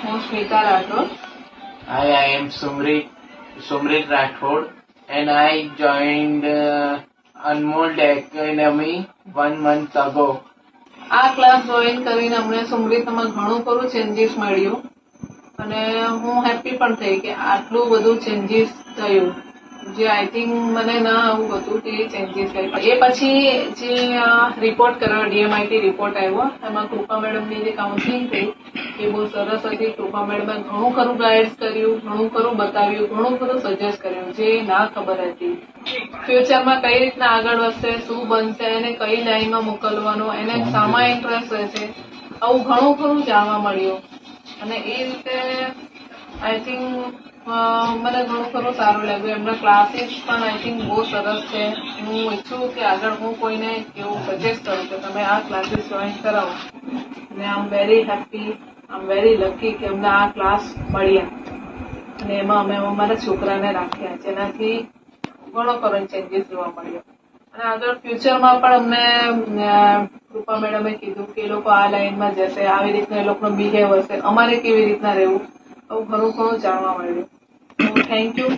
હું Smita Rathod. Hi, I am Sumrit Rathod, and I joined Unmold Academy 1 month ago. આ class join કરીને અમને સુમરીતમાં ઘણું ખરું ચેન્જીસ મળ્યું અને હું હેપી પણ થઈ કે આટલું બધું ચેન્જીસ થયું, જે આઈ થિંક મને ના આવું હતું કે ચેન્જીસ થયું. એ પછી જે રિપોર્ટ કર્યો, DMIT રિપોર્ટ આવ્યો, એમાં કૃપા મેડમની જે કાઉન્સિલિંગ થઈ એ બહુ સરસ હતી. કૃપા મેડમે ઘણું ખરું ગાઈડ કર્યું, ઘણું ખરું બતાવ્યું, ઘણું ખરું સજેસ્ટ કર્યું જે ના ખબર હતી. ફ્યુચરમાં કઈ રીતના આગળ વધશે, શું બનશે, એને કઈ લાઈનમાં મોકલવાનો, એને શામાં ઇન્ટરેસ્ટ રહેશે, આવું ઘણું ખરું જાણવા મળ્યું. અને એ રીતે આઈ થિંક મને ઘણું ખરું સારું લાગ્યું. એમના ક્લાસીસ પણ આઈ થિંક બહુ સરસ છે. હું ઈચ્છું કે આગળ હું કોઈને એવું સજેસ્ટ કરું કે તમે આ ક્લાસીસ જોઈન કરાવો. અને I am very happy, I am very lucky કે અમને આ ક્લાસ મળ્યા અને એમાં અમે અમારા છોકરાને રાખ્યા, જેનાથી ઘણો ખરો ચેન્જીસ જોવા મળ્યો. અને આગળ ફ્યુચરમાં પણ અમને કૃપા મેડમે કીધું કે એ લોકો આ લાઈનમાં જશે, આવી રીતના એ લોકોનો બિહેવ હશે, અમારે કેવી રીતના રહેવું, આવું ઘણું ઘણું જાણવા મળ્યું. Thank you.